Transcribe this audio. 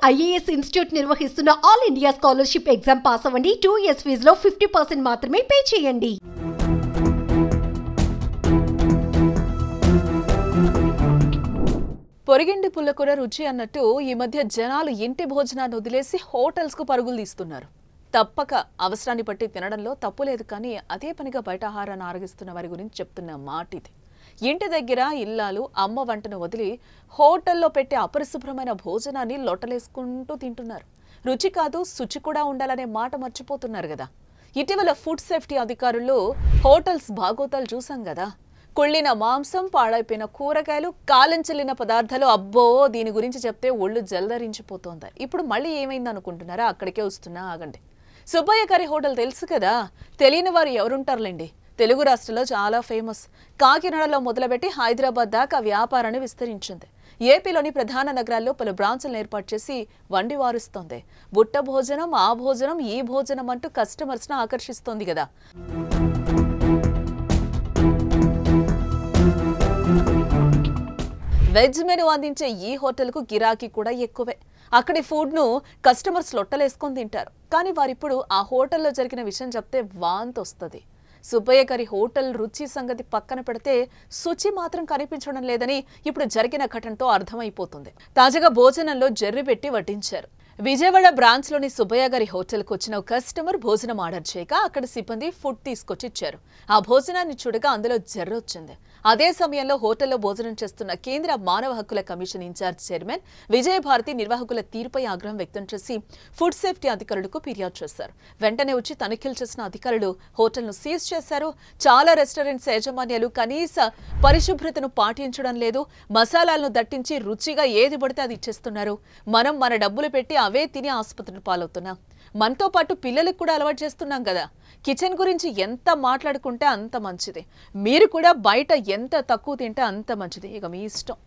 IAS institute నిర్వహిస్తున్న all India scholarship exam pass అవ్వండి. 2 years ఫీజులో 50% మాత్రమే పే చేయండి. పొరిగింటి పుల్లకూర రుచి అన్నట్టు ఈ మధ్య జనాలు ఇంటి భోజనాన్ని వదిలేసి హోటల్స్ కు పరుగులు తీస్తున్నారు. తప్పక అవసరాన్ని బట్టి తినడంలో తప్పు లేదు, కానీ అదే పనిగా బయట ఆహారాన్ని ఆరగిస్తున్న వారి గురించి చెప్తున్న మాట ఇది. ఇంటి దగ్గర ఇల్లాలు అమ్మ వంటను వదిలి హోటల్లో పెట్టే అపరిశుభ్రమైన భోజనాన్ని లొట్టలేసుకుంటూ తింటున్నారు. రుచి కాదు శుచి కూడా ఉండాలనే మాట మర్చిపోతున్నారు కదా. ఇటీవల ఫుడ్ సేఫ్టీ అధికారులు హోటల్స్ బాగోతాలు చూసాం కదా. కుళ్ళిన మాంసం, పాడైపోయిన కూరగాయలు, కాలం చెల్లిన పదార్థాలు, అబ్బో దీని గురించి చెప్తే ఒళ్ళు జల్దరించిపోతోంది. ఇప్పుడు మళ్ళీ ఏమైంది అనుకుంటున్నారా? అక్కడికే వస్తున్నా, ఆగండి. సుబ్బయ్య గారి హోటల్ తెలుసు కదా, తెలియని వారు ఎవరుంటారులేండి. తెలుగు రాష్ట్రాల్లో చాలా ఫేమస్. కాకినాడలో మొదలుపెట్టి హైదరాబాద్ దాకా వ్యాపారాన్ని విస్తరించింది. ఏపీలోని ప్రధాన నగరాల్లో పలు బ్రాంచ్లను ఏర్పాటు చేసి వండి వారుస్తోంది. బుట్ట భోజనం, ఆ భోజనం, ఈ భోజనం అంటూ కస్టమర్స్ను ఆకర్షిస్తోంది కదా. వెజ్ మెనూ అందించే ఈ హోటల్కు గిరాకీ కూడా ఎక్కువే. అక్కడి ఫుడ్ను కస్టమర్స్ లొట్టలేసుకొని తింటారు. కానీ వారిప్పుడు ఆ హోటల్లో జరిగిన విషయం చెప్తే వాంతి వస్తుంది. సుబ్బయ్య గారి హోటల్ రుచి సంగతి పక్కన పెడితే శుచి మాత్రం కనిపించడం లేదని ఇప్పుడు జరిగిన ఘటనతో అర్థమైపోతుంది. తాజాగా భోజనంలో జర్రి పెట్టి వడ్డించారు. విజయవాడ బ్రాంచ్లోని సుబ్బయ్య గారి హోటల్కు వచ్చిన కస్టమర్ భోజనం ఆర్డర్ చేయక అక్కడ సిబ్బంది ఫుడ్ తీసుకొచ్చి ఇచ్చారు. ఆ భోజనాన్ని చూడగా అందులో జర్రి వచ్చింది. అదే సమయంలో హోటల్లో భోజనం చేస్తున్న కేంద్ర మానవ హక్కుల కమిషన్ ఇన్ఛార్జ్ చైర్మన్ విజయభారతి నిర్వాహకుల తీరుపై ఆగ్రహం వ్యక్తం చేసి ఫుడ్ సేఫ్టీ అధికారులకు ఫిర్యాదు చేశారు. వెంటనే వచ్చి తనిఖీలు చేసిన అధికారులు హోటల్ను సీజ్ చేశారు. చాలా రెస్టారెంట్స్ యాజమాన్యాలు కనీస పరిశుభ్రతను పాటించడం లేదు. మసాలాలను దట్టించి రుచిగా ఏది పడితే అది ఇచ్చేస్తున్నారు. మనం మన డబ్బులు పెట్టి అవే తిని ఆసుపత్రులు పాలవుతున్నాం. మనతో పాటు పిల్లలకు కూడా అలవాటు చేస్తున్నాం కదా. కిచెన్ గురించి ఎంత మాట్లాడుకుంటే అంత మంచిది. మీరు కూడా బయట ఎంత తక్కువ తింటే అంత మంచిది. ఇక మీ ఇష్టం.